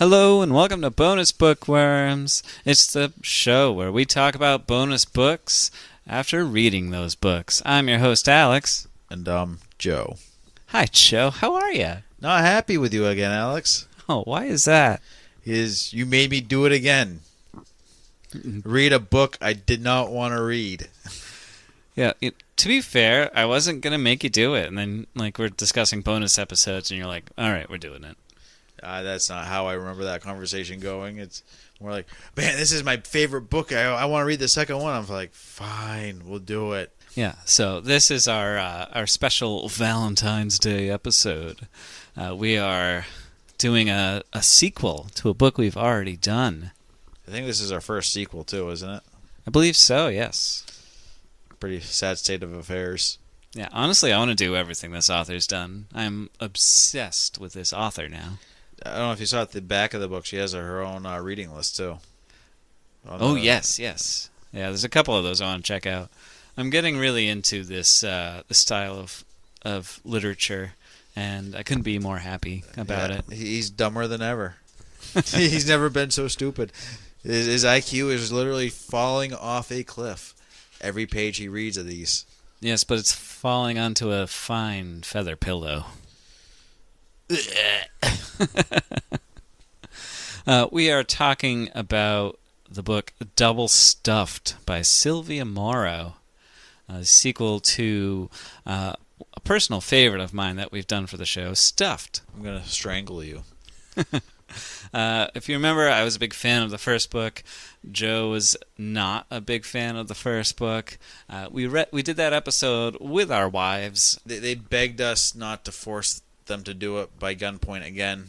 Hello and welcome to Bonus Bookworms. It's the show where we talk about bonus books after reading those books. I'm your host, Alex. And Joe. Hi, Joe. How are you? Not happy with you again, Alex. Oh, why is that? You made me do it again. Read a book I did not want to read. Yeah, to be fair, I wasn't going to make you do it. And then, we're discussing bonus episodes, and you're like, all right, we're doing it. That's not how I remember that conversation going. It's more like, man, this is my favorite book. I want to read the second one. I'm like, fine, we'll do it. Yeah, so this is our special Valentine's Day episode. We are doing a sequel to a book we've already done. I think this is our first sequel, too, isn't it? I believe so, yes. Pretty sad state of affairs. Yeah, honestly, I want to do everything this author's done. I'm obsessed with this author now. I don't know if you saw at the back of the book, she has her own reading list, too. Yes. Yeah, there's a couple of those I want to check out. I'm getting really into this style of literature, and I couldn't be more happy about it. He's dumber than ever. He's never been so stupid. His IQ is literally falling off a cliff every page he reads of these. Yes, but it's falling onto a fine feather pillow. We are talking about the book Double Stuffed by Sylvia Morrow, a sequel to a personal favorite of mine that we've done for the show, Stuffed. I'm going to strangle you. If you remember, I was a big fan of the first book. Joe was not a big fan of the first book. We did that episode with our wives. They begged us not to force them to do it by gunpoint again.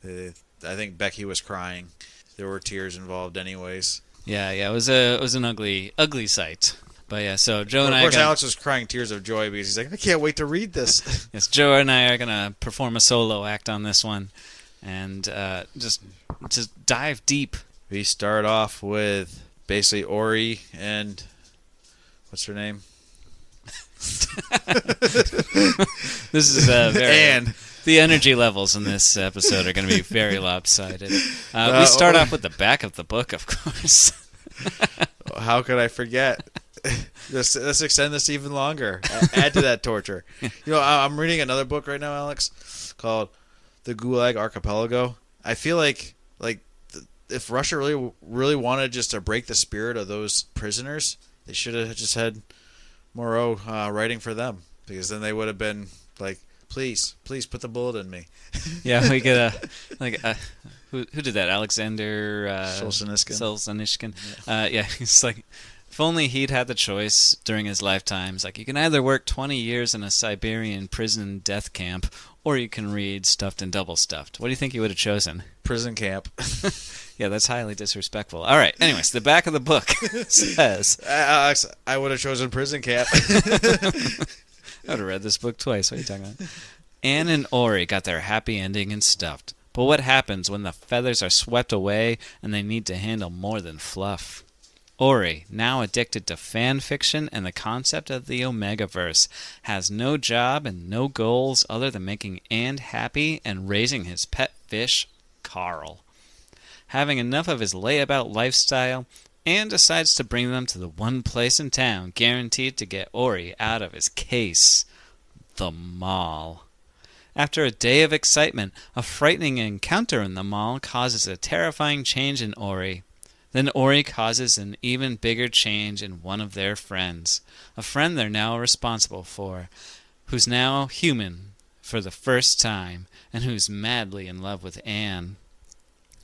I think Becky was crying. There were tears involved anyways. Yeah, it was an ugly sight. But yeah, so Joe and I... Of course, Alex was crying tears of joy because he's like, I can't wait to read this. Yes, Joe and I are going to perform a solo act on this one. And just dive deep. We start off with basically Ori and what's her name? This is very. And the energy levels in this episode are going to be very lopsided. We start off with the back of the book, of course. How could I forget? Let's extend this even longer. Add to that torture. I'm reading another book right now, Alex, called The Gulag Archipelago. I feel like if Russia really wanted just to break the spirit of those prisoners, they should have just had Moreau writing for them, because then they would have been like, please put the bullet in me. Yeah, we get who did that? Alexander Solzhenitsyn. Yeah, he's like, if only he'd had the choice during his lifetime. It's like, you can either work 20 years in a Siberian prison death camp, or you can read Stuffed and Double Stuffed. What do you think he would have chosen? Prison camp. Yeah, that's highly disrespectful. All right, anyways, the back of the book says... Alex, I would have chosen prison camp. I would have read this book twice. What are you talking about? Anne and Ori got their happy ending in Stuffed. But what happens when the feathers are swept away and they need to handle more than fluff? Ori, now addicted to fan fiction and the concept of the Omegaverse, has no job and no goals other than making Anne happy and raising his pet fish, Carl. Having enough of his layabout lifestyle, Anne decides to bring them to the one place in town guaranteed to get Ori out of his case, the mall. After a day of excitement, a frightening encounter in the mall causes a terrifying change in Ori. Then Ori causes an even bigger change in one of their friends, a friend they're now responsible for, who's now human for the first time, and who's madly in love with Anne.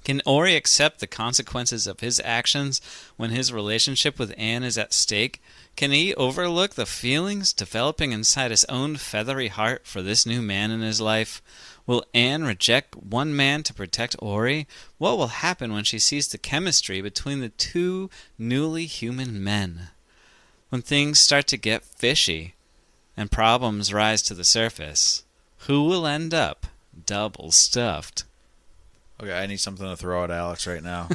Can Ori accept the consequences of his actions when his relationship with Anne is at stake? Can he overlook the feelings developing inside his own feathery heart for this new man in his life? Will Anne reject one man to protect Ori? What will happen when she sees the chemistry between the two newly human men? When things start to get fishy and problems rise to the surface, who will end up double stuffed? Okay, I need something to throw at Alex right now.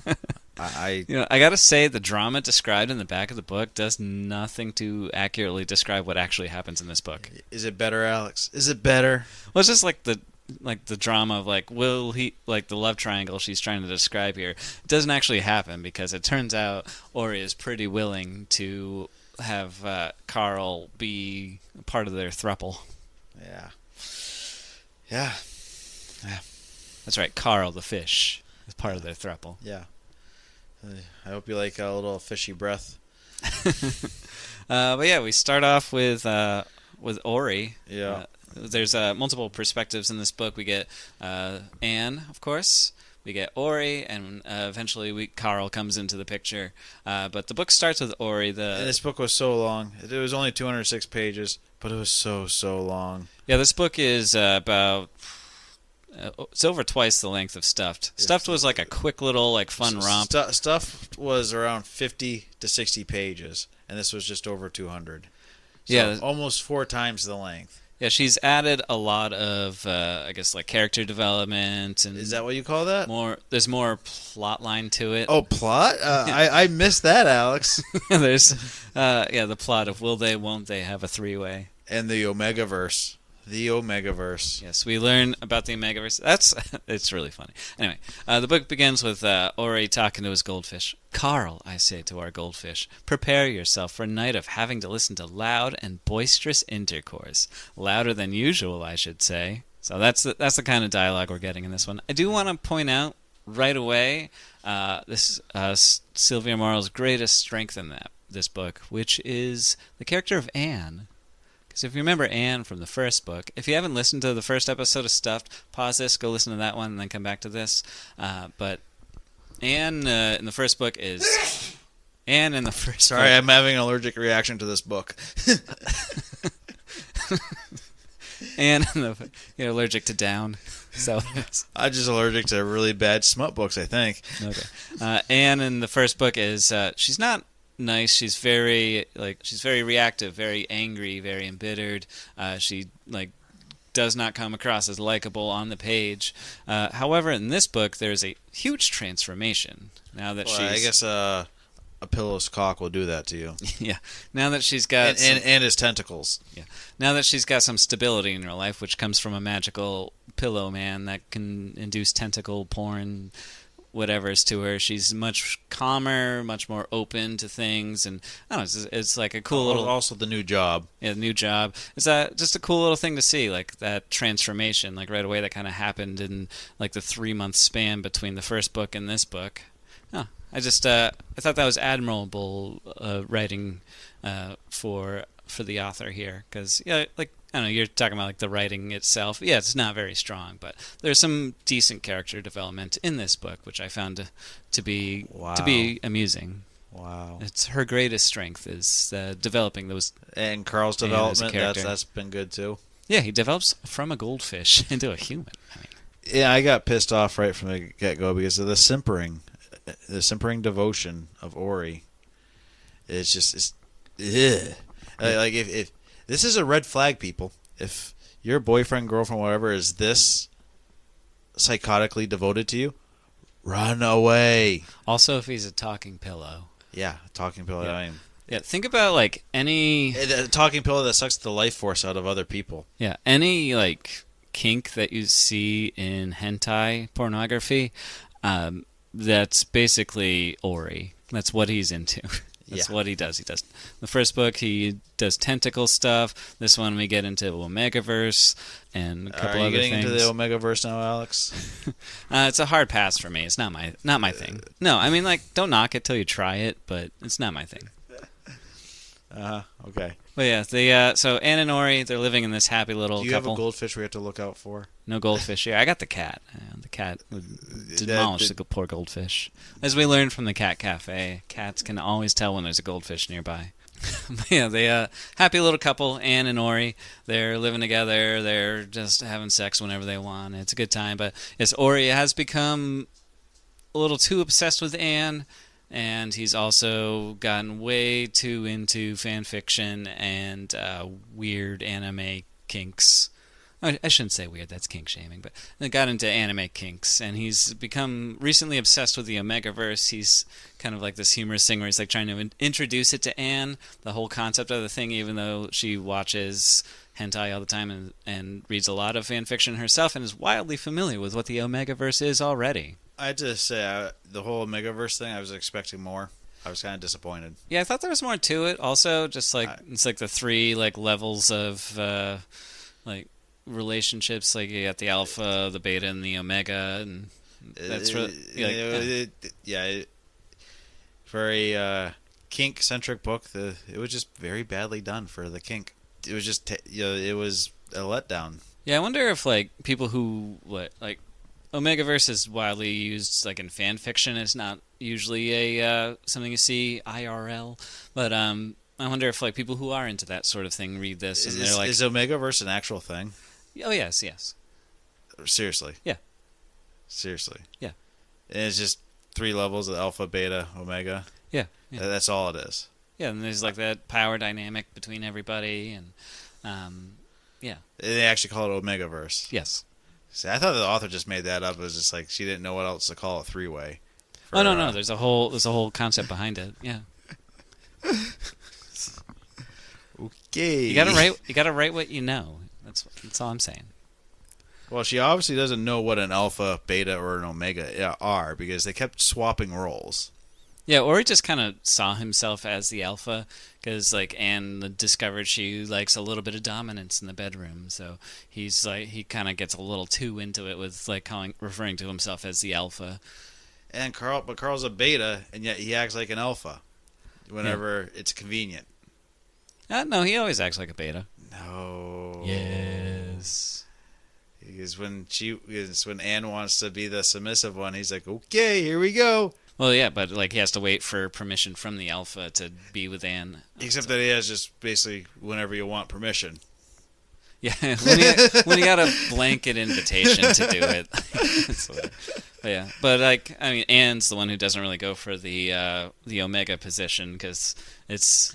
I gotta say, the drama described in the back of the book does nothing to accurately describe what actually happens in this book. Is it better, Alex? Is it better? Well, it's just like the like the drama of like will he like the love triangle she's trying to describe here doesn't actually happen because it turns out Ori is pretty willing to have Carl be part of their throuple. Yeah. Yeah. Yeah. That's right, Carl the fish is part of their throuple. Yeah. I hope you like a little fishy breath. But yeah, we start off with Ori. Yeah. There's multiple perspectives in this book. We get Anne, of course. We get Ori, and eventually Carl comes into the picture. But the book starts with Ori. And this book was so long. It was only 206 pages, but it was so long. Yeah, this book is about... it's over twice the length of Stuffed. Stuffed was like a quick little like fun romp. Stuffed was around 50 to 60 pages, and this was just over 200. So yeah, almost 4 times the length. Yeah, she's added a lot of, I guess, like character development and. Is that what you call that? There's more plot line to it. Oh, plot? I missed that, Alex. There's, the plot of will they, won't they have a 3-way. And the Omegaverse. The Omegaverse. Yes, we learn about the Omegaverse. It's really funny. Anyway, the book begins with Ori talking to his goldfish. Carl, I say to our goldfish, prepare yourself for a night of having to listen to loud and boisterous intercourse. Louder than usual, I should say. So that's the kind of dialogue we're getting in this one. I do want to point out right away this Sylvia Morrow's greatest strength in this book, which is the character of Anne. Because if you remember Anne from the first book, if you haven't listened to the first episode of Stuffed, pause this, go listen to that one, and then come back to this. But Anne in the first book is... Anne in the first Sorry, book... I'm having an allergic reaction to this book. Anne you're allergic to down. So I'm just allergic to really bad smut books, I think. Okay. Anne in the first book is... she's not... nice. She's very reactive, very angry, very embittered. She does not come across as likable on the page. However, in this book, there's a huge transformation now that I guess a pillow's cock will do that to you. Yeah. Now that she's got and his tentacles. Yeah. Now that she's got some stability in her life, which comes from a magical pillow man that can induce tentacle porn. Whatever's to her, she's much calmer, much more open to things, and I don't know. It's like a cool little. Also, the new job. Yeah, the new job. It's just a cool little thing to see, like that transformation, like right away that kind of happened in like the 3-month span between the first book and this book. Oh, I thought that was admirable writing for the author here, because like. I don't know, you're talking about like the writing itself. Yeah, it's not very strong, but there's some decent character development in this book, which I found to be amusing. Wow. It's her greatest strength is developing those. And Carl's development, that's been good too. Yeah, he develops from a goldfish into a human. Yeah, I got pissed off right from the get-go because of the simpering devotion of Ori. It's ugh. Like if this is a red flag, people. If your boyfriend, girlfriend, whatever is this psychotically devoted to you, run away. Also, if he's a talking pillow. Yeah, talking pillow. Yeah. Yeah, think about like any a talking pillow that sucks the life force out of other people. Yeah, any like kink that you see in hentai pornography, that's basically Ori. That's what he's into. That's what he does. The first book, he does tentacle stuff. This one, we get into Omegaverse and a couple other things. Are you getting into the Omegaverse now, Alex? It's a hard pass for me. It's not my thing. No, I mean, like, don't knock it till you try it, but it's not my thing. Okay. But yeah, so Anne and Ori, they're living in this happy little couple. Do you have a goldfish we have to look out for? No goldfish here. I got the cat. The cat would demolish the poor goldfish. As we learned from the cat cafe, cats can always tell when there's a goldfish nearby. But yeah, they happy little couple, Anne and Ori. They're living together. They're just having sex whenever they want. It's a good time. But yes, Ori has become a little too obsessed with Anne. And he's also gotten way too into fan fiction and weird anime kinks. I shouldn't say weird, that's kink shaming, but he got into anime kinks, and he's become recently obsessed with the Omegaverse. He's kind of like this humorous thing where he's like trying to introduce it to Anne, the whole concept of the thing, even though she watches hentai all the time and reads a lot of fan fiction herself and is wildly familiar with what the Omegaverse is already. I had to say, the whole Omegaverse thing, I was expecting more. I was kind of disappointed. Yeah, I thought there was more to it. Also, just like it's like the three like levels of like relationships. Like you got the alpha, the beta, and the omega, and that's really for a kink centric book. It was just very badly done for the kink. It was just it was a letdown. Yeah, I wonder if like people who like Omegaverse is widely used like in fan fiction. It's not usually a something you see IRL, but I wonder if like people who are into that sort of thing read this and they're like, is Omegaverse an actual thing? Oh yes. Seriously? Yeah. Seriously? Yeah. And it's just 3 levels of alpha, beta, omega. Yeah. That's all it is. Yeah, and there's like that power dynamic between everybody, and yeah. They actually call it Omegaverse. Yes. See, I thought the author just made that up. It was just like she didn't know what else to call it 3-way. Oh no, there's a whole concept behind it. Yeah. Okay. You gotta write what you know. That's all I'm saying. Well, she obviously doesn't know what an alpha, beta, or an omega are because they kept swapping roles. Yeah, or he just kind of saw himself as the alpha because like Anne discovered she likes a little bit of dominance in the bedroom, so he's like he kind of gets a little too into it with like referring to himself as the alpha. And Carl's a beta, and yet he acts like an alpha whenever it's convenient. No, he always acts like a beta. No. Yes. Because when Anne wants to be the submissive one, he's like, okay, here we go. Well, yeah, but like he has to wait for permission from the alpha to be with Anne. Except that he has just basically whenever you want permission. Yeah, when you got a blanket invitation to do it. But yeah, but like I mean, Anne's the one who doesn't really go for the omega position because it's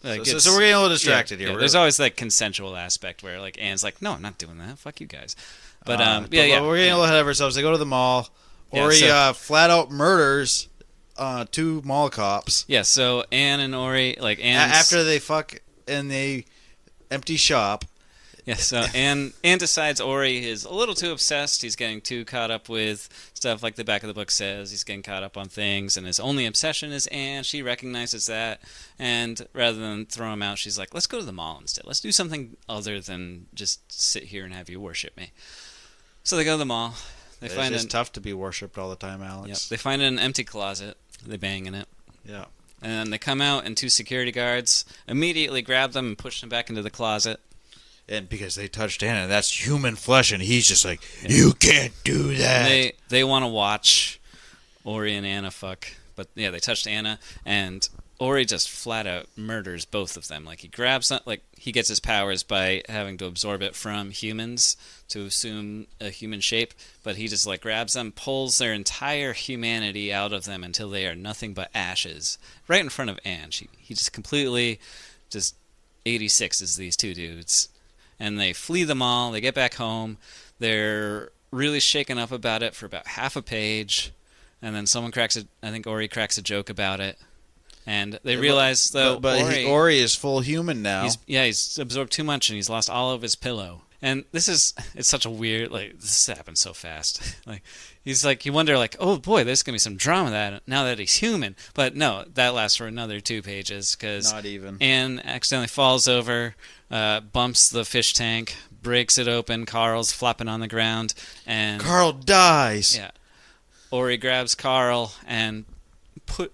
like so we're getting a little distracted here. Yeah, there's always that consensual aspect where like Anne's like, no, I'm not doing that. Fuck you guys. But we're getting a little ahead of ourselves. They go to the mall. Ori flat out murders 2 mall cops. Yeah, so Anne and Ori, like after they fuck in the empty shop. Yeah, so Anne decides Ori is a little too obsessed. He's getting too caught up with stuff like the back of the book says. He's getting caught up on things, and his only obsession is Anne. She recognizes that, and rather than throw him out, she's like, let's go to the mall instead. Let's do something other than just sit here and have you worship me. So they go to the mall. It's tough to be worshipped all the time, Alex. Yeah, they find an empty closet. They bang in it. Yeah. And then they come out, and 2 security guards immediately grab them and push them back into the closet. And because they touched Anna, that's human flesh, and he's just like, you can't do that. They want to watch Ori and Anna fuck. But yeah, they touched Anna, and Ori just flat out murders both of them. Like he grabs, like he gets his powers by having to absorb it from humans to assume a human shape, but he just like grabs them, pulls their entire humanity out of them until they are nothing but ashes, right in front of Anne. He just completely just 86s these 2 dudes, and they flee the mall. They get back home. They're really shaken up about it for about half a page, and then I think Ori cracks a joke about it. And they realize, though, Ori is full human now. He's absorbed too much, and he's lost all of his pillow. And it's such a weird, like, this happens so fast. Like, he's like, you wonder, like, oh boy, there's going to be some drama now that he's human. But no, that lasts for another 2 pages, because not even. Anne accidentally falls over, bumps the fish tank, breaks it open, Carl's flopping on the ground, and Carl dies. Yeah. Ori grabs Carl and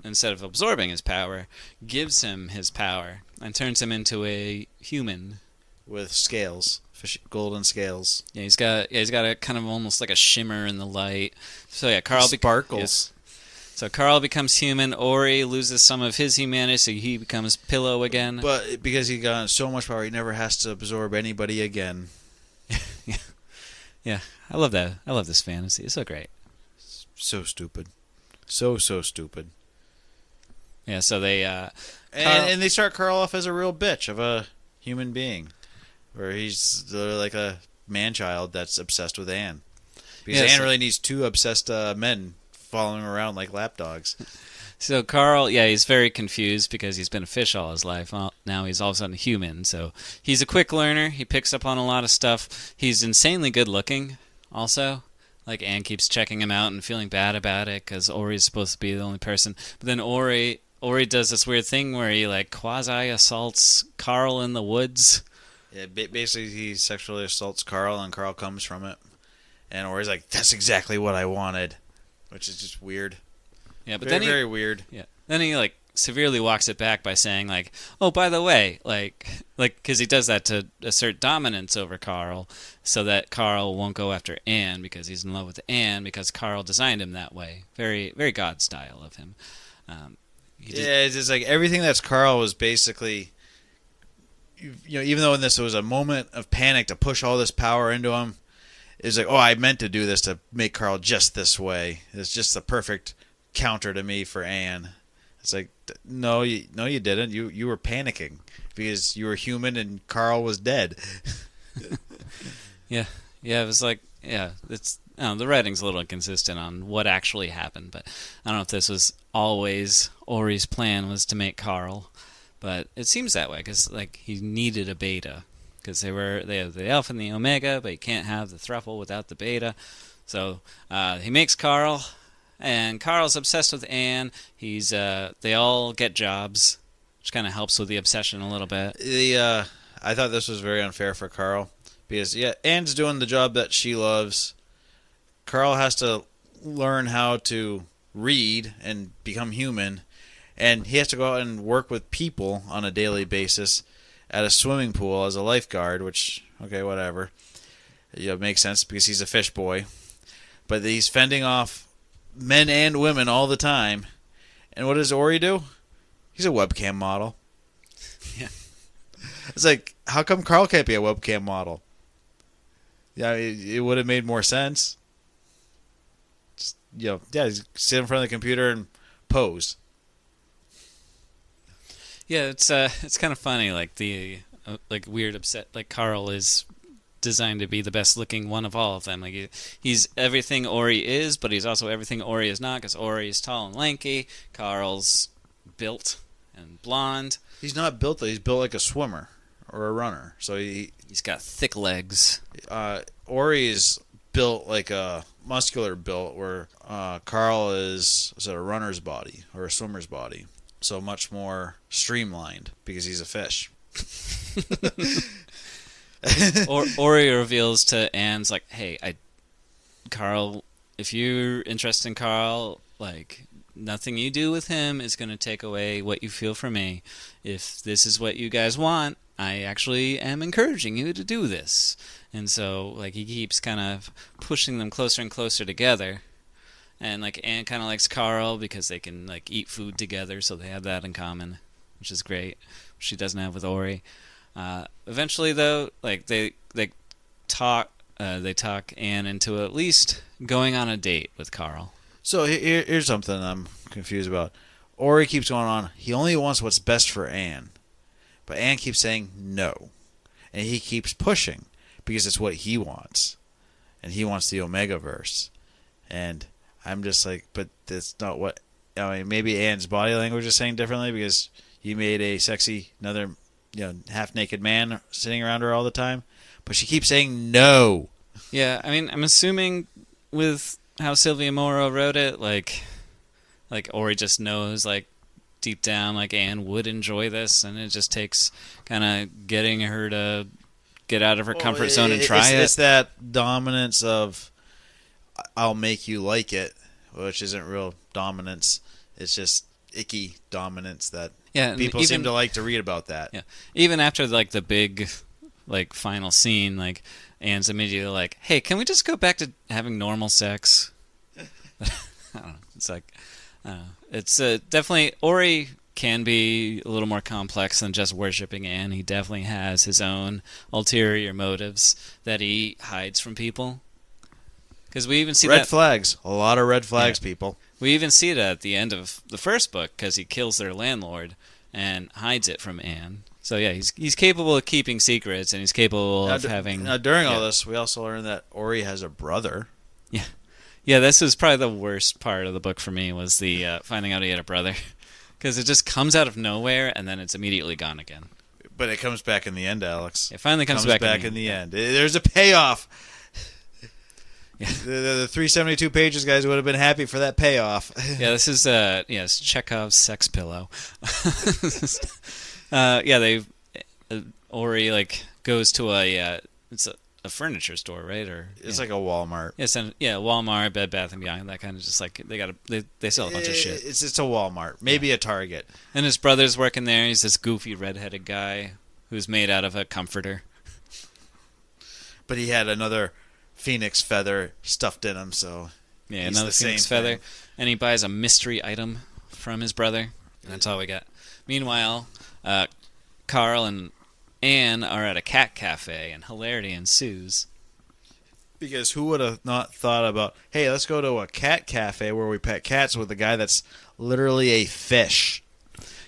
instead of absorbing his power, gives him his power and turns him into a human with scales, golden scales. Yeah, he's got a kind of almost like a shimmer in the light. So yeah, Carl sparkles. So Carl becomes human. Ori loses some of his humanity, so he becomes Pillow again. But because he got so much power, he never has to absorb anybody again. Yeah, I love that. I love this fantasy. It's so great. So stupid. So stupid. Yeah, so they... and they start Carl off as a real bitch of a human being. Where he's like a man-child that's obsessed with Anne. Because Yes. Anne really needs two obsessed men following him around like lapdogs. So Carl, he's very confused because he's been a fish all his life. Well, now he's all of a sudden a human. So he's a quick learner. He picks up on a lot of stuff. He's insanely good looking also. Like, Anne keeps checking him out and feeling bad about it because Ori's supposed to be the only person. But then Ori does this weird thing where he, like, quasi-assaults Carl in the woods. Yeah, basically he sexually assaults Carl, and Carl comes from it. And Ori's like, that's exactly what I wanted. Which is just weird. Yeah, but Very weird. Yeah. Then he, like, severely walks it back by saying, like, oh, by the way, because he does that to assert dominance over Carl so that Carl won't go after Anne because he's in love with Anne because Carl designed him that way. Very, very God style of him. It's just like everything that's Carl was basically, even though in this was a moment of panic to push all this power into him, it's like, oh, I meant to do this to make Carl just this way. It's just the perfect counter to me for Anne. It's like, no, you didn't. You were panicking because you were human and Carl was dead. Yeah, it was like, it's, I don't know, the writing's a little inconsistent on what actually happened, but I don't know if this was always Ori's plan was to make Carl, but it seems that way because, like, he needed a beta because they have the alpha and the omega, but you can't have the thruple without the beta. So he makes Carl, and Carl's obsessed with Anne. They all get jobs, which kind of helps with the obsession a little bit. I thought this was very unfair for Carl because Anne's doing the job that she loves. Carl has to learn how to read and become human, and he has to go out and work with people on a daily basis at a swimming pool as a lifeguard, which, okay, whatever. Makes sense because he's a fish boy. But he's fending off men and women all the time. And what does Ori do? He's a webcam model. Yeah. It's like, how come Carl can't be a webcam model? Yeah, it would have made more sense. Just, sit in front of the computer and pose. Yeah, it's kind of funny, like the weird upset. Like, Carl is designed to be the best looking one of all of them. Like, he's everything Ori is, but he's also everything Ori is not. Because Ori is tall and lanky, Carl's built and blonde. He's not built. He's built like a swimmer or a runner. So he's got thick legs. Ori is built like a muscular built, where Carl is a runner's body or a swimmer's body. So much more streamlined because he's a fish. Ori reveals to Anne's like, hey, Carl, if you're interested in Carl, like, nothing you do with him is going to take away what you feel for me. If this is what you guys want, I actually am encouraging you to do this. And so, like, he keeps kind of pushing them closer and closer together. And, like, Anne kind of likes Carl because they can, like, eat food together, so they have that in common, which is great, which she doesn't have with Ori. Eventually, though, like, they talk Anne into at least going on a date with Carl. So here's something I'm confused about. Ori keeps going on. He only wants what's best for Anne, but Anne keeps saying no, and he keeps pushing because it's what he wants, and he wants the Omegaverse, and I'm just like, but that's not what. I mean, maybe Anne's body language is saying differently because you made a sexy, another, half-naked man sitting around her all the time. But she keeps saying no. Yeah, I mean, I'm assuming with how Sylvia Morrow wrote it, like Ori just knows, like, deep down, like, Anne would enjoy this, and it just takes kind of getting her to get out of her comfort zone and try it. It's that dominance of, I'll make you like it, which isn't real dominance. It's just icky dominance that people seem to like to read about that. Yeah, even after, like, the big, like, final scene, like, Anne's immediately like, hey, can we just go back to having normal sex? I don't know. It's like, I don't know. It's definitely, Ori can be a little more complex than just worshipping Anne. He definitely has his own ulterior motives that he hides from people. Because we even see red flags. A lot of red flags, people. We even see that at the end of the first book because he kills their landlord and hides it from Anne. So yeah, he's capable of keeping secrets, and he's capable of having. Now, during all this, we also learned that Ori has a brother. Yeah, yeah. This is probably the worst part of the book for me was the finding out he had a brother, because it just comes out of nowhere and then it's immediately gone again. But it comes back in the end, Alex. It finally comes back in the end. There's a payoff. Yeah. The 372 pages, guys, would have been happy for that payoff. Yeah, this is it's Chekhov's sex pillow. Ori goes to it's a furniture store, right? Or it's like a Walmart. Walmart, Bed Bath & Beyond, that kind of just they sell a bunch of shit. It's a Walmart, maybe a Target. And his brother's working there. He's this goofy redheaded guy who's made out of a comforter. But he had another phoenix feather stuffed in him, so yeah, another phoenix feather, and he buys a mystery item from his brother. And that's all we got. Meanwhile, Carl and Anne are at a cat cafe, and hilarity ensues. Because who would have not thought about, hey, let's go to a cat cafe where we pet cats with a guy that's literally a fish.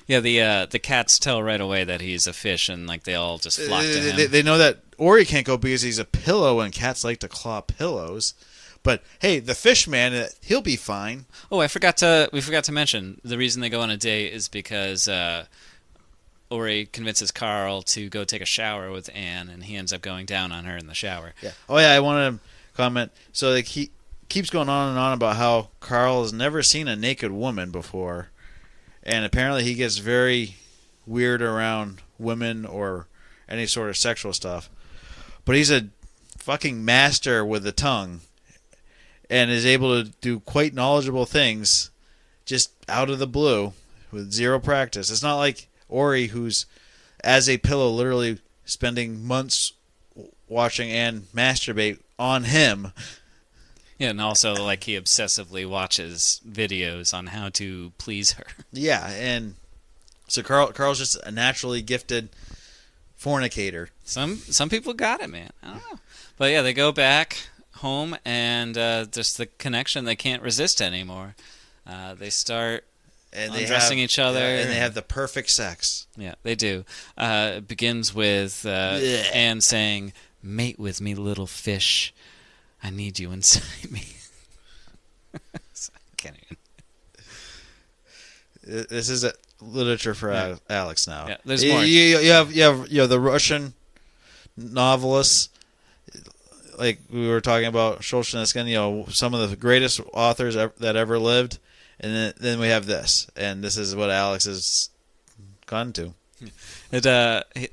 Yeah, the cats tell right away that he's a fish, and they all just flock to him. They know that Ori can't go because he's a pillow, and cats like to claw pillows. But hey, the fish man, he'll be fine. Oh, we forgot to mention the reason they go on a date is because Ori convinces Carl to go take a shower with Anne, and he ends up going down on her in the shower. Yeah. Oh yeah, I wanted to comment. So he keeps going on and on about how Carl has never seen a naked woman before, and apparently he gets very weird around women or any sort of sexual stuff. But he's a fucking master with the tongue, and is able to do quite knowledgeable things just out of the blue with zero practice. It's not like Ori, who's as a pillow literally spending months watching Anne masturbate on him. Yeah, and also he obsessively watches videos on how to please her. Yeah, and so Carl's just a naturally gifted fornicator. Some people got it, man. I don't know. But yeah, they go back home, and just the connection they can't resist anymore. They start undressing each other. And they have the perfect sex. Yeah, they do. It begins with Anne saying, "Mate with me, little fish. I need you inside me." I can't even. This is literature for Alex now. Yeah, there's more. You have the Russian novelists, like we were talking about Solzhenitsyn, some of the greatest authors that ever lived, and then we have this, and this is what Alex has gone to.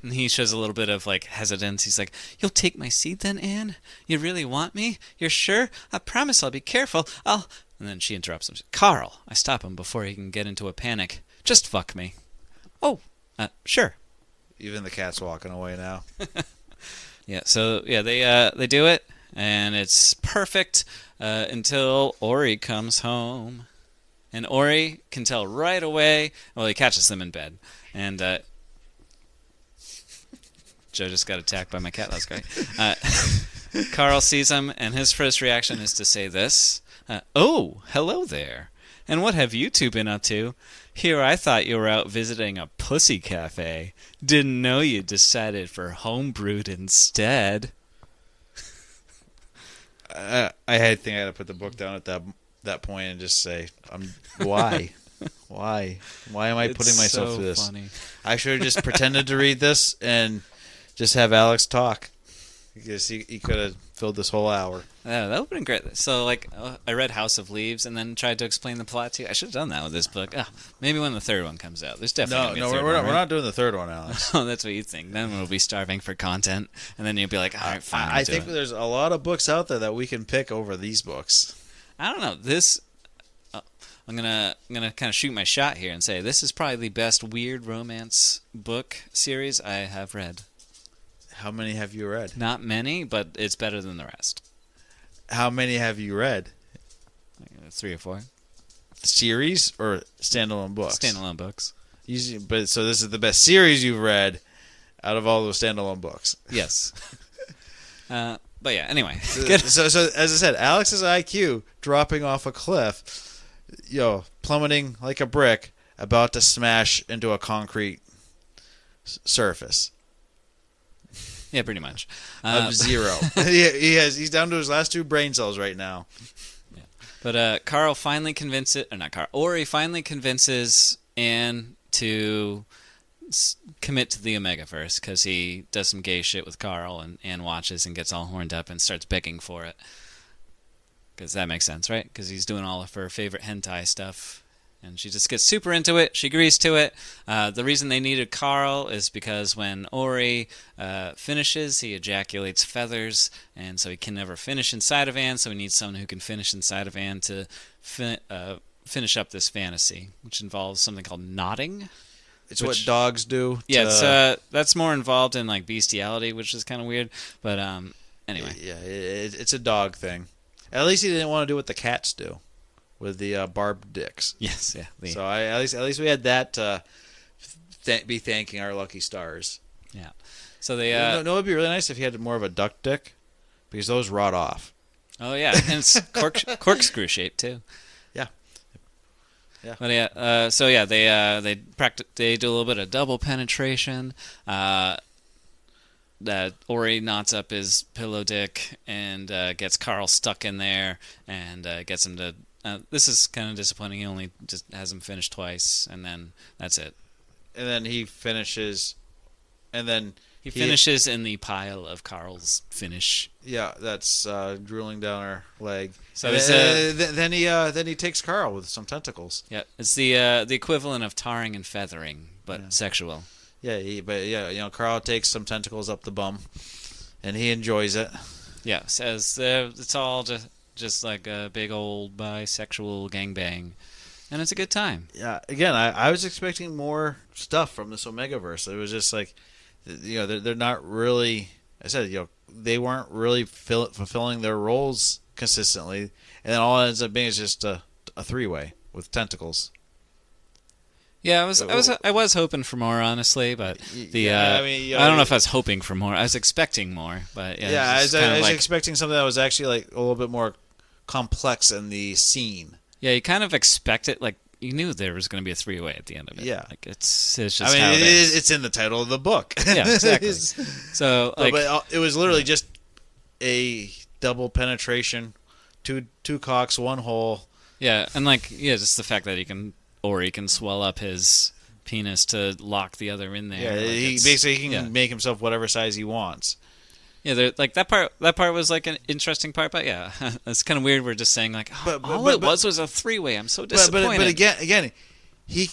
He shows a little bit of hesitance. He's like, "You'll take my seed then, Anne? You really want me? You're sure? I promise I'll be careful. I'll..." And then she interrupts him. "Carl," I stop him before he can get into a panic. "Just fuck me." "Oh, sure." Even the cat's walking away now. Yeah, so they do it, and it's perfect until Ori comes home. And Ori can tell right away. Well, he catches them in bed. And Joe just got attacked by my cat. That was great. Carl sees him, and his first reaction is to say this. "Oh, hello there. And what have you two been up to? Here I thought you were out visiting a pussy cafe. Didn't know you decided for homebrewed instead." I think I had to put the book down at that point and just say, why? Why am I putting myself through this? Funny. I should have just pretended to read this and just have Alex talk. Because he could have filled this whole hour. Yeah, that would have been great. So, I read House of Leaves and then tried to explain the plot to you. I should have done that with this book. Maybe when the third one comes out. There's definitely we're not doing the third one, Alex. Oh, that's what you think. Then we'll be starving for content, and then you'll be like, "All right, fine." I think there's a lot of books out there that we can pick over these books. I don't know. This, I'm gonna kind of shoot my shot here and say this is probably the best weird romance book series I have read. How many have you read? Not many, but it's better than the rest. How many have you read? 3 or 4. Series or standalone books? Standalone books. So this is the best series you've read out of all those standalone books. Yes. But yeah, anyway. So as I said, Alex's IQ dropping off a cliff, plummeting like a brick, about to smash into a concrete surface Yeah, pretty much. of 0. He's down to his last 2 brain cells right now. Yeah. But Carl finally convinces, or not Carl, Ori finally convinces Anne to commit to the Omegaverse because he does some gay shit with Carl, and Anne watches and gets all horned up and starts begging for it. Because that makes sense, right? Because he's doing all of her favorite hentai stuff. And she just gets super into it. She agrees to it. The reason they needed Carl is because when Ori finishes, he ejaculates feathers, and so he can never finish inside of Anne, so he needs someone who can finish inside of Anne to finish up this fantasy, which involves something called knotting. It's what dogs do. Yeah, that's more involved in like bestiality, which is kind of weird. But anyway. Yeah, it's a dog thing. At least he didn't want to do what the cats do. With the barbed dicks. Yes, yeah. So at least we had that be thanking our lucky stars. Yeah. So they. No, it'd be really nice if he had more of a duck dick, because those rot off. Oh yeah, and it's corkscrew shaped too. Yeah. Yeah. But yeah. So yeah, they practice. They do a little bit of double penetration. That Ori knots up his pillow dick and gets Carl stuck in there and gets him to. This is kind of disappointing. He only just has him finish twice, and then that's it. And then he finishes, and then he finishes in the pile of Carl's finish. Yeah, that's drooling down her leg. So then he takes Carl with some tentacles. Yeah, it's the equivalent of tarring and feathering, but sexual. Yeah, Carl takes some tentacles up the bum, and he enjoys it. Yeah, says it's all just like a big old bisexual gangbang, and it's a good time. Yeah, again, I was expecting more stuff from this Omegaverse. It was just like, they're not really. I said, they weren't really fulfilling their roles consistently, and then all it ends up being is just a 3-way with tentacles. Yeah, I was hoping for more, honestly, but I don't know if I was hoping for more. I was expecting more, but I was expecting something that was actually like a little bit more complex in the scene. Yeah, you kind of expect it. Like you knew there was going to be a 3-way at the end of it. Yeah, like it's just. I mean, it's in the title of the book. Yeah, exactly. So, but it was literally just a double penetration, two cocks, one hole. Yeah, and just the fact that he can swell up his penis to lock the other in there. Yeah, he can make himself whatever size he wants. Yeah, like that part was like an interesting part, but yeah, it's kind of weird. We're just saying like, all it was a 3-way. I'm so disappointed. But again, he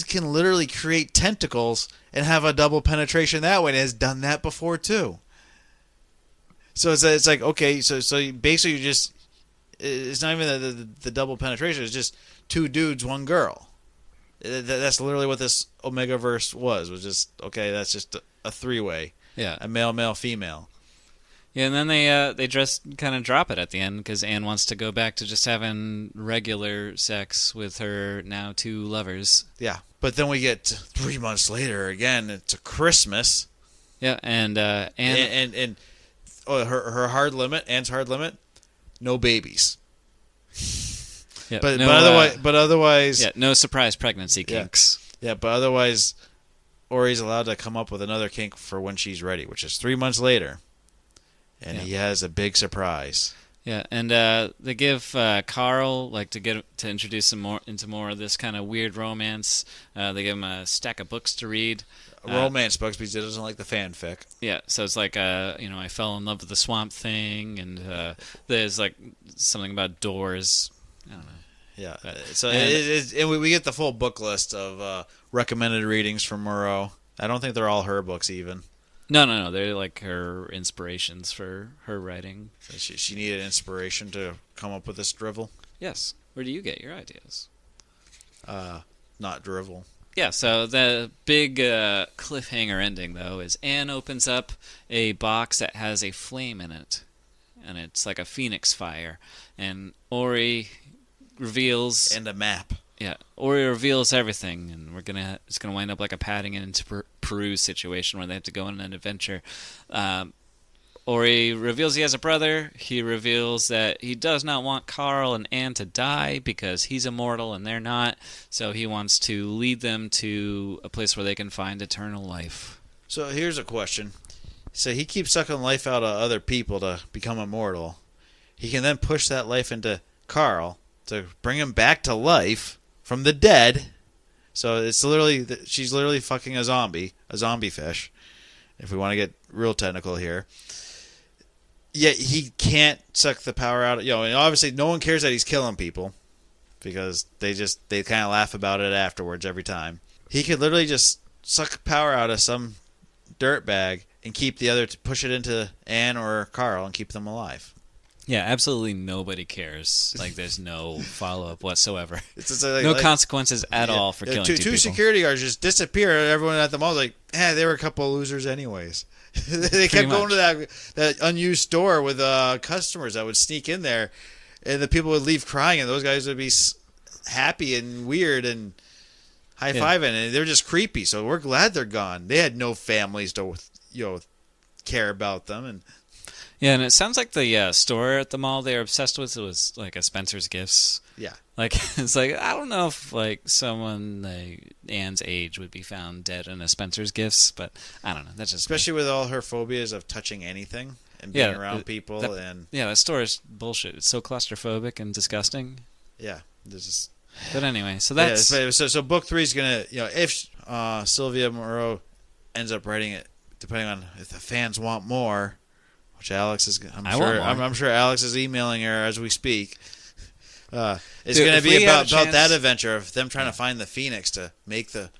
can literally create tentacles and have a double penetration that way, and has done that before too. So it's like, okay, so basically you just, it's not even the double penetration. It's just 2 dudes, 1 girl. That's literally what this Omegaverse was just, okay, that's just a 3-way. Yeah, a male, female. Yeah, and then they just kind of drop it at the end because Anne wants to go back to just having regular sex with her now 2 lovers. Yeah, but then we get 3 months later again. It's a Christmas. Yeah, and her hard limit, Anne's hard limit, no babies. Yeah, but otherwise, yeah, no surprise pregnancy kinks. Yeah, but otherwise, Ori's allowed to come up with another kink for when she's ready, which is 3 months later. And he has a big surprise. Yeah, and they give Carl, like, to introduce him into more of this kind of weird romance. They give him a stack of books to read. Romance books, because he doesn't like the fanfic. Yeah, so it's like, I fell in love with the Swamp Thing, and there's like something about doors. I don't know. Yeah, and we get the full book list of recommended readings from Morrow. I don't think they're all her books even. No. They're like her inspirations for her writing. So she needed inspiration to come up with this drivel? Yes. Where do you get your ideas? Not drivel. Yeah, so the big cliffhanger ending, though, is Anne opens up a box that has a flame in it. And it's like a phoenix fire. And Ori reveals... And a map. Yeah, Ori reveals everything, and it's gonna wind up like a Paddington into Peru situation where they have to go on an adventure. Ori reveals he has a brother. He reveals that he does not want Carl and Anne to die because he's immortal and they're not. So he wants to lead them to a place where they can find eternal life. So here's a question. So he keeps sucking life out of other people to become immortal. He can then push that life into Carl to bring him back to life from the dead. So it's literally, she's literally fucking a zombie fish, if we want to get real technical here. Yet he can't suck the power out of, and obviously no one cares that he's killing people because they kind of laugh about it afterwards every time. He could literally just suck power out of some dirtbag and keep the other, push it into Anne or Carl and keep them alive. Yeah, absolutely nobody cares. Like, there's no follow-up whatsoever. It's no consequences at all for killing two people. Two security guards just disappear. Everyone at the mall is like, they were a couple of losers anyways. They kept going to that unused store with customers that would sneak in there, and the people would leave crying, and those guys would be happy and weird and high-fiving, and they're just creepy. So we're glad they're gone. They had no families to care about them, and yeah, and it sounds like the store at the mall they're obsessed with was like a Spencer's Gifts. Yeah. Like, it's like, I don't know if like someone like Anne's age would be found dead in a Spencer's Gifts, but I don't know. That's just especially with all her phobias of touching anything and being around people. That store is bullshit. It's so claustrophobic and disgusting. Yeah. Just... But anyway, so that's... Yeah, so book 3 is going to, if Sylvia Morrow ends up writing it, depending on if the fans want more... Which Alex is, I'm sure Alex is emailing her as we speak. It's going to be about that adventure of them trying to find the Phoenix to make the.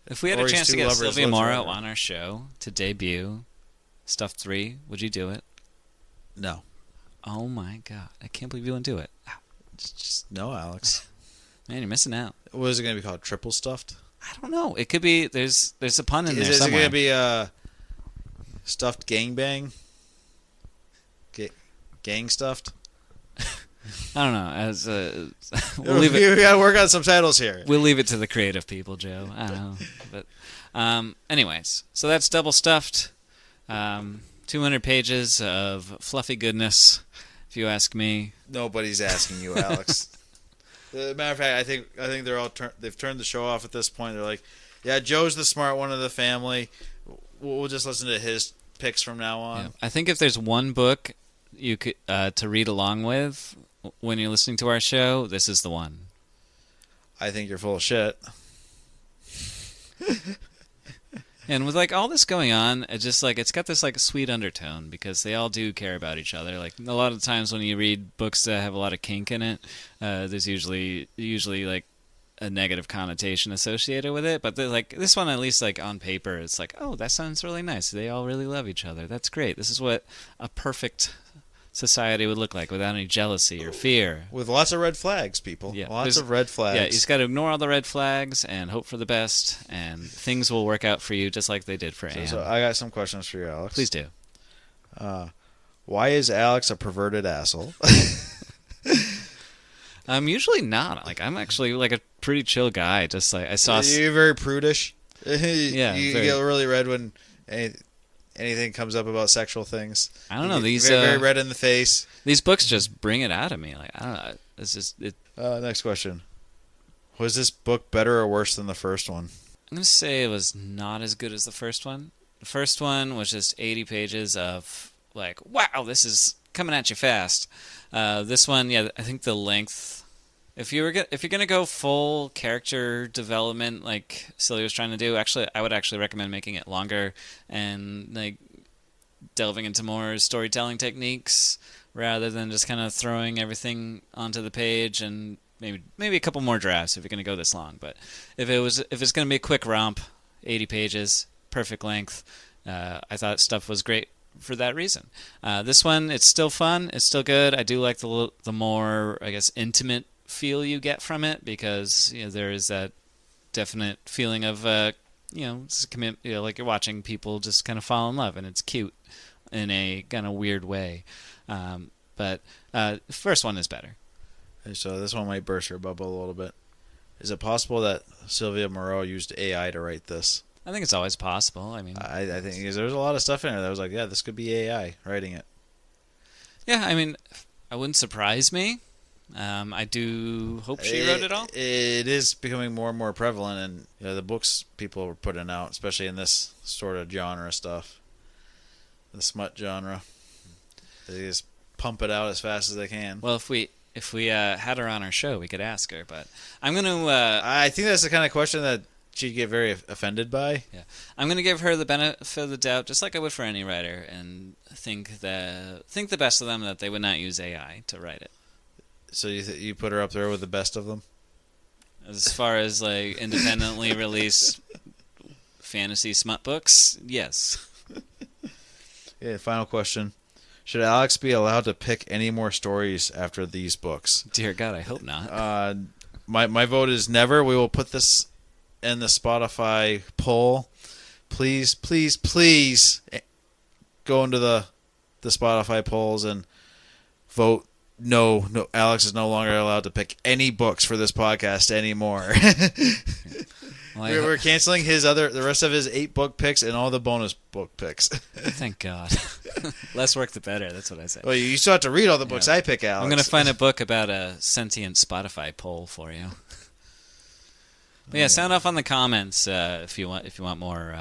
If we had a chance to get Sylvia Morrow on our show to debut Stuff 3, would you do it? No. Oh my god! I can't believe you wouldn't do it. Just no, Alex. Man, you're missing out. What is it going to be called? Triple Stuffed? I don't know. It could be. There's a pun in there somewhere. Is it going to be Stuffed Gangbang? Gang stuffed? I don't know. We gotta work on some titles here. We'll leave it to the creative people, Joe. I don't know. But anyways, so that's Double Stuffed. 200 pages of fluffy goodness, if you ask me. Nobody's asking you, Alex. As a matter of fact, I think they're all they've turned the show off at this point. They're like, yeah, Joe's the smart one of the family. We'll just listen to his picks from now on. Yeah. I think if there's one book you could to read along with when you're listening to our show, this is the one. I think you're full of shit. And with like all this going on, it's just like it's got this like sweet undertone because they all do care about each other. Like a lot of times when you read books that have a lot of kink in it, there's usually like a negative connotation associated with it, but like this one, at least like on paper, it's like, oh, that sounds really nice. They all really love each other. That's great. This is what a perfect society would look like without any jealousy or fear. With lots of red flags, people. Yeah, lots of red flags. Yeah, you just got to ignore all the red flags and hope for the best, and things will work out for you just like they did for Anne. So I got some questions for you, Alex. Please do. Why is Alex a perverted asshole? I'm usually not. Like, I'm actually like a pretty chill guy. Just like I saw. You're very prudish. Yeah, you get really red when anything comes up about sexual things. I don't know. These very red in the face. These books just bring it out of me. Like I don't know. It's just it. Next question. Was this book better or worse than the first one? I'm gonna say it was not as good as the first one. The first one was just 80 pages of like, wow, this is coming at you fast. This one, yeah, I think the length. If you're gonna go full character development like Sylvia was trying to do, actually, I would actually recommend making it longer and like delving into more storytelling techniques rather than just kind of throwing everything onto the page and maybe a couple more drafts if you're gonna go this long. But if it's gonna be a quick romp, 80 pages, perfect length. I thought stuff was great for that reason. This one, it's still fun. It's still good. I do like the more, I guess, intimate feel you get from it because there is that definite feeling of like you're watching people just kind of fall in love, and it's cute in a kind of weird way. But the first one is better. So this one might burst your bubble a little bit. Is it possible that Sylvia Morrow used AI to write this? I think it's always possible. I mean, I think there's a lot of stuff in there that was like, yeah, this could be AI writing it. yeah, I mean, it wouldn't surprise me. I do hope she wrote it all. It is becoming more and more prevalent, and the books people are putting out, especially in this sort of genre stuff, the smut genre. They just pump it out as fast as they can. Well, if we had her on our show, we could ask her. But I'm gonna. I think that's the kind of question that she'd get very offended by. Yeah, I'm gonna give her the benefit of the doubt, just like I would for any writer, and think the best of them, that they would not use AI to write it. So you put her up there with the best of them? As far as like independently released fantasy smut books, yes. Okay, final question. Should Alex be allowed to pick any more stories after these books? Dear God, I hope not. My vote is never. We will put this in the Spotify poll. Please, please, please go into the Spotify polls and vote. No, Alex is no longer allowed to pick any books for this podcast anymore. Well, we're canceling the rest of his 8 book picks and all the bonus book picks. Thank God. Less work the better, that's what I say. Well, you still have to read all the books I pick, Alex. I'm going to find a book about a sentient Spotify poll for you. But yeah, sound off on the comments if you want more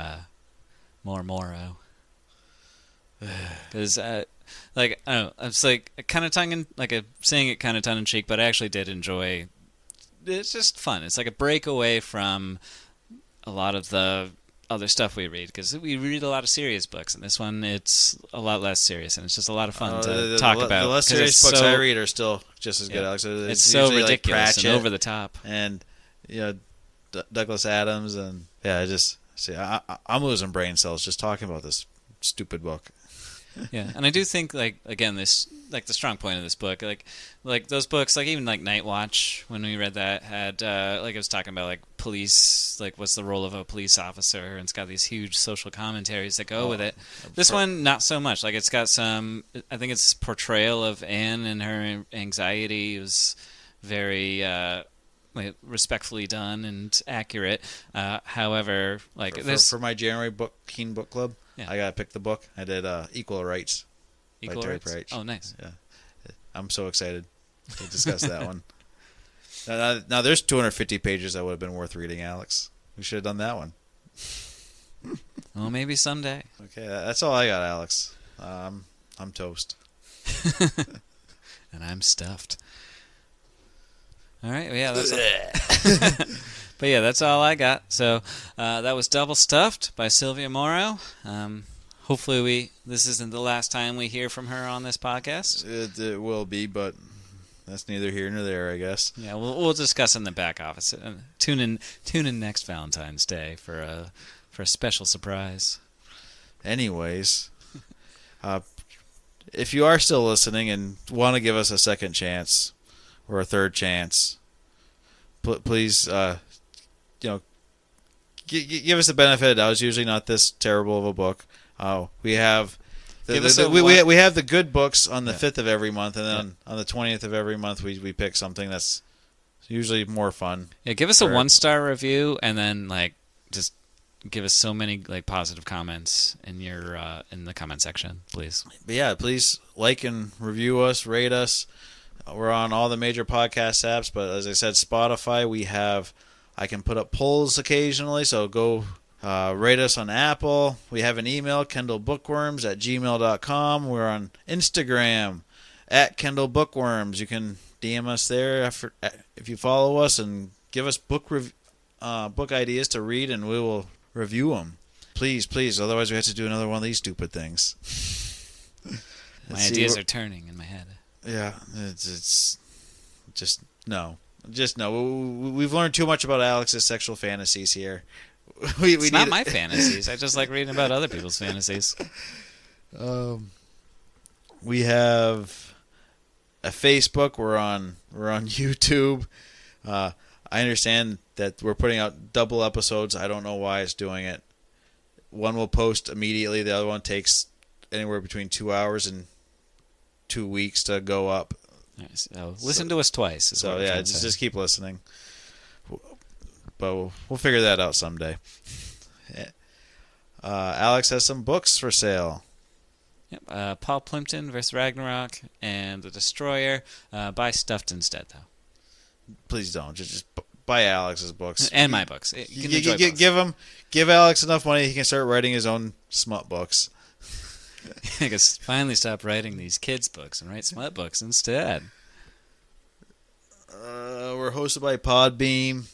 Morrow. Because like, I don't know, it's like kind of saying it kind of tongue in cheek, but I actually did enjoy. It's just fun. It's like a breakaway from a lot of the other stuff we read, because we read a lot of serious books, and this one, it's a lot less serious, and it's just a lot of fun to talk about. The less serious books I read are still just as good, Alex. It's so ridiculous and over the top, and Douglas Adams, and I'm losing brain cells just talking about this stupid book. Yeah, and I do think, like, again, this, like, the strong point of this book, like those books, like even like Night Watch, when we read that, had like I was talking about, like, police, like what's the role of a police officer, and it's got these huge social commentaries that go with it. This one, not so much. Like, it's got some, I think its portrayal of Anne and her anxiety was very respectfully done and accurate. However, like for my January Keen Book Club. Yeah. I gotta pick the book. I did Equal Rights. Equal Rights. Oh, nice. Yeah, I'm so excited to discuss that one. Now there's 250 pages that would have been worth reading, Alex. We should have done that one. Well, maybe someday. Okay, that's all I got, Alex. I'm toast. And I'm stuffed. All right. Well, yeah, that's. But yeah, that's all I got. So that was Double Stuffed by Sylvia Morrow. Hopefully this isn't the last time we hear from her on this podcast. It will be, but that's neither here nor there, I guess. Yeah, we'll discuss in the back office. Tune in next Valentine's Day for a special surprise. Anyways, if you are still listening and want to give us a second chance or a third chance, please. Give us the benefit of the doubt. It's usually not this terrible of a book. We have we have the good books on the 5th of every month, and then on the 20th of every month we pick something that's usually more fun. Yeah, give us a 1-star review, and then like just give us so many like positive comments in your in the comment section, please. But yeah, please like and review us, rate us. We're on all the major podcast apps, but as I said, Spotify, I can put up polls occasionally, so go rate us on Apple. We have an email, kendallbookworms@gmail.com. We're on Instagram, @kendallbookworms. You can DM us there if you follow us, and give us book ideas to read, and we will review them. Please, please, otherwise we have to do another one of these stupid things. My ideas are turning in my head. Yeah, it's just no. Just no. We've learned too much about Alex's sexual fantasies here. It's not my fantasies. I just like reading about other people's fantasies. We have a Facebook. We're on YouTube. I understand that we're putting out double episodes. I don't know why it's doing it. One will post immediately. The other one takes anywhere between 2 hours and 2 weeks to go up. Nice. Listen to us twice. So yeah, just keep listening. But we'll figure that out someday. Alex has some books for sale. Yep. Paul Plimpton vs. Ragnarok and The Destroyer. Buy Stuffed instead, though. Please don't. Just buy Alex's books. And my books. You can enjoy both. Give Alex enough money, he can start writing his own smut books. I can finally stop writing these kids' books and write smut books instead. We're hosted by Podbeam,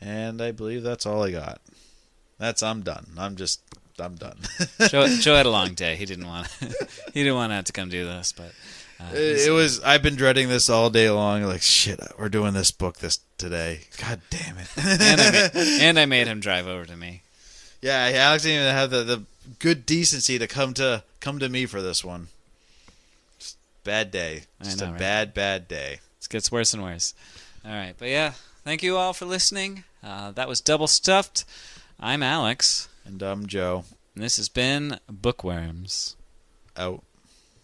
and I believe that's all I got. I'm done. I'm done. Joe had a long day. He didn't want to have to come do this, but I've been dreading this all day long. Like, shit, we're doing this book today. God damn it. and I made him drive over to me. Yeah, Alex didn't even have the good decency to come to me for this one. Just bad day. Just a bad day. It gets worse and worse. All right, but yeah, thank you all for listening. That was Double Stuffed. I'm Alex. And I'm Joe. And this has been Bookworms. Out.